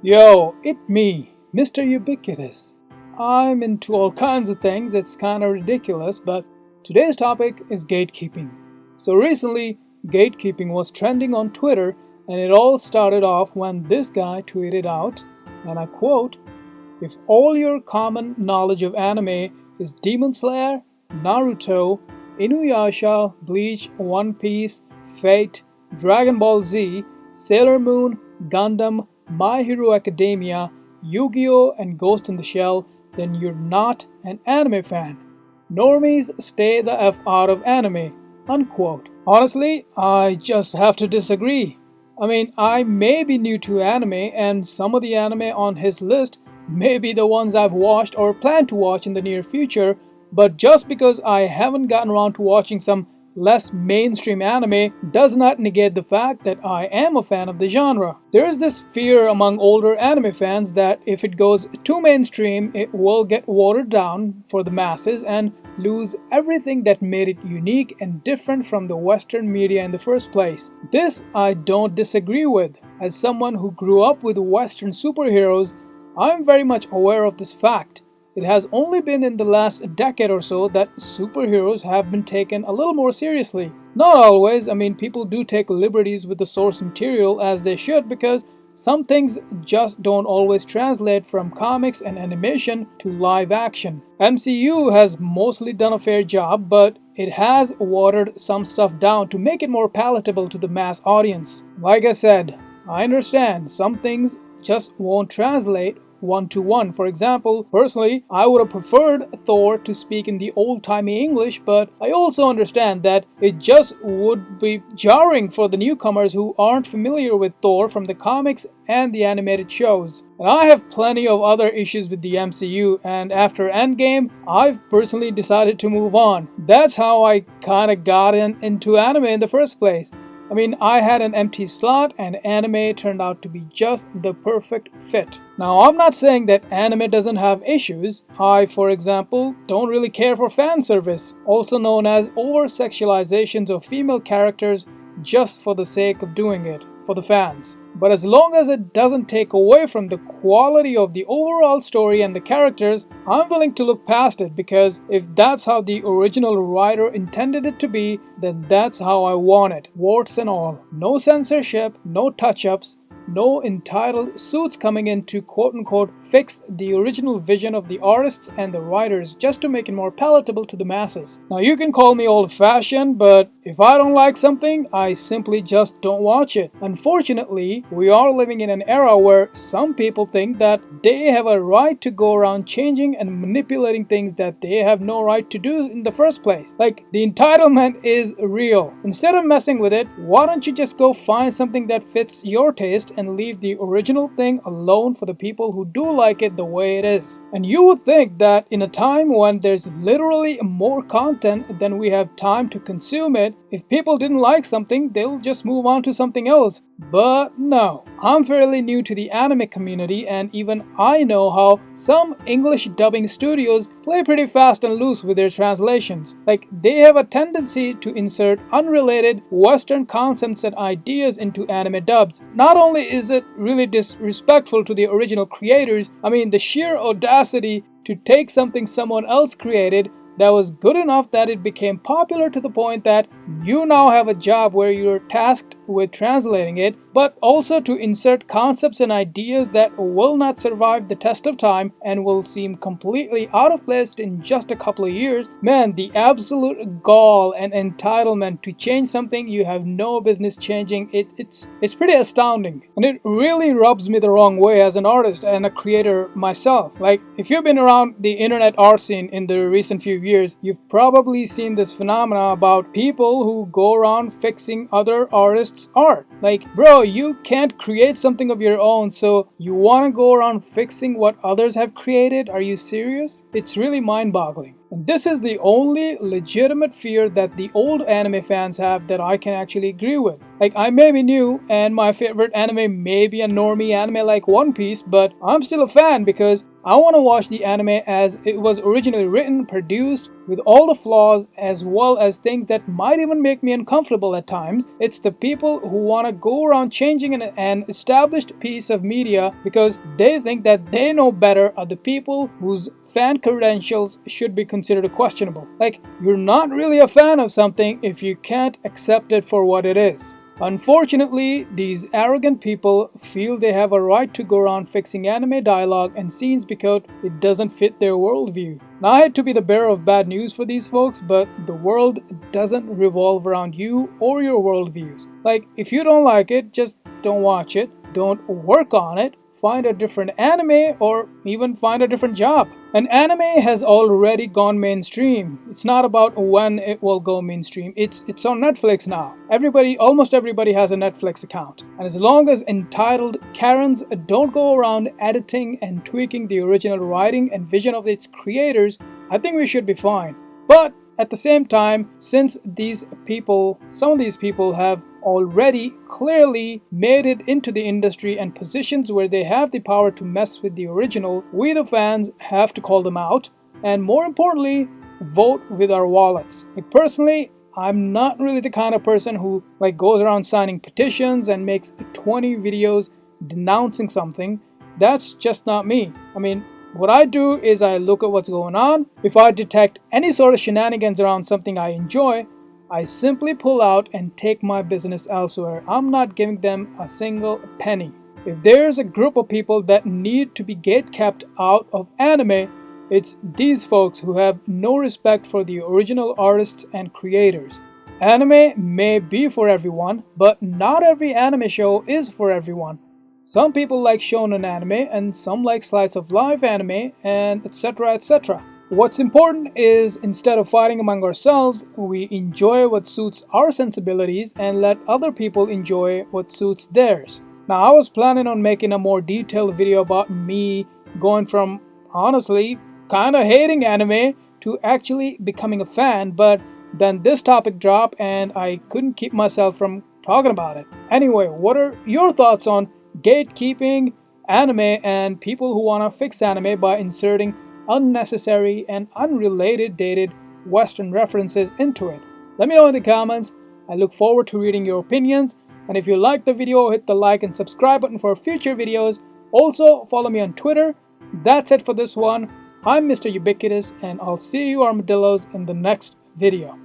Yo, it me, Mr. Ubiquitous. I'm into all kinds of things, it's kinda ridiculous, but today's topic is gatekeeping. So recently, gatekeeping was trending on Twitter, and it all started off when this guy tweeted out, and I quote, "If all your common knowledge of anime is Demon Slayer, Naruto, Inuyasha, Bleach, One Piece, Fate, Dragon Ball Z, Sailor Moon, Gundam, My Hero Academia, Yu-Gi-Oh! And Ghost in the Shell, then you're not an anime fan. Normies stay the F out of anime." Unquote. Honestly, I just have to disagree. I mean, I may be new to anime, and some of the anime on his list may be the ones I've watched or plan to watch in the near future, but just because I haven't gotten around to watching some less mainstream anime does not negate the fact that I am a fan of the genre. There is this fear among older anime fans that if it goes too mainstream, it will get watered down for the masses and lose everything that made it unique and different from the Western media in the first place. This I don't disagree with. As someone who grew up with Western superheroes, I'm very much aware of this fact. It has only been in the last decade or so that superheroes have been taken a little more seriously. Not always, people do take liberties with the source material as they should, because some things just don't always translate from comics and animation to live action. MCU has mostly done a fair job, but it has watered some stuff down to make it more palatable to the mass audience. Like I said, I understand some things just won't translate one-to-one. For example, personally, I would have preferred Thor to speak in the old-timey English, but I also understand that it just would be jarring for the newcomers who aren't familiar with Thor from the comics and the animated shows. And I have plenty of other issues with the MCU, and after Endgame, I've personally decided to move on. That's how I kinda got into anime in the first place. I had an empty slot and anime turned out to be just the perfect fit. Now, I'm not saying that anime doesn't have issues. I, for example, don't really care for fan service, also known as over-sexualizations of female characters just for the sake of doing it, for the fans. But as long as it doesn't take away from the quality of the overall story and the characters, I'm willing to look past it, because if that's how the original writer intended it to be, then that's how I want it, warts and all. No censorship, no touch-ups, no entitled suits coming in to quote-unquote fix the original vision of the artists and the writers just to make it more palatable to the masses. Now, you can call me old-fashioned, but if I don't like something, I simply just don't watch it. Unfortunately, we are living in an era where some people think that they have a right to go around changing and manipulating things that they have no right to do in the first place. Like, the entitlement is real. Instead of messing with it, why don't you just go find something that fits your taste and leave the original thing alone for the people who do like it the way it is? And you would think that in a time when there's literally more content than we have time to consume it, if people didn't like something, they'll just move on to something else. But no. I'm fairly new to the anime community, and even I know how some English dubbing studios play pretty fast and loose with their translations. Like, they have a tendency to insert unrelated Western concepts and ideas into anime dubs. Not only is it really disrespectful to the original creators, the sheer audacity to take something someone else created that was good enough that it became popular to the point that you now have a job where you're tasked with translating it, but also to insert concepts and ideas that will not survive the test of time and will seem completely out of place in just a couple of years. Man, the absolute gall and entitlement to change something you have no business changing, it's pretty astounding. And it really rubs me the wrong way as an artist and a creator myself. Like, if you've been around the internet art scene in the recent few years, you've probably seen this phenomena about people who go around fixing other artists' art. Like, bro, you can't create something of your own, so you want to go around fixing what others have created? Are you serious? It's really mind-boggling. And this is the only legitimate fear that the old anime fans have that I can actually agree with. Like, I may be new and my favorite anime may be a normie anime like One Piece, but I'm still a fan because I want to watch the anime as it was originally written, produced, with all the flaws as well as things that might even make me uncomfortable at times. It's the people who want to go around changing an established piece of media because they think that they know better are the people whose fan credentials should be considered questionable. Like, you're not really a fan of something if you can't accept it for what it is. Unfortunately, these arrogant people feel they have a right to go around fixing anime dialogue and scenes because it doesn't fit their worldview. Now, I hate to be the bearer of bad news for these folks, but the world doesn't revolve around you or your worldviews. Like, if you don't like it, just don't watch it, don't work on it, find a different anime, or even find a different job. An anime has already gone mainstream. It's not about when it will go mainstream. It's on Netflix now. Almost everybody has a Netflix account. And as long as entitled Karens don't go around editing and tweaking the original writing and vision of its creators, I think we should be fine. But at the same time, since some of these people have already clearly made it into the industry and positions where they have the power to mess with the original, we the fans have to call them out and, more importantly, vote with our wallets. Like, personally, I'm not really the kind of person who goes around signing petitions and makes 20 videos denouncing something. That's just not me. I mean, what I do is I look at what's going on. If I detect any sort of shenanigans around something I enjoy, I simply pull out and take my business elsewhere. I'm not giving them a single penny. If there's a group of people that need to be gate-kept out of anime, it's these folks who have no respect for the original artists and creators. Anime may be for everyone, but not every anime show is for everyone. Some people like shonen anime and some like slice of life anime, and etc. etc. What's important is, instead of fighting among ourselves, we enjoy what suits our sensibilities and let other people enjoy what suits theirs. Now, I was planning on making a more detailed video about me going from honestly kind of hating anime to actually becoming a fan, but then this topic dropped and I couldn't keep myself from talking about it. Anyway, what are your thoughts on gatekeeping anime and people who want to fix anime by inserting unnecessary and unrelated dated Western references into it? Let me know in the comments. I look forward to reading your opinions, and if you like the video, hit the like and subscribe button for future videos. Also, follow me on Twitter. That's it for this one. I'm Mr. Ubiquitous, and I'll see you armadillos in the next video.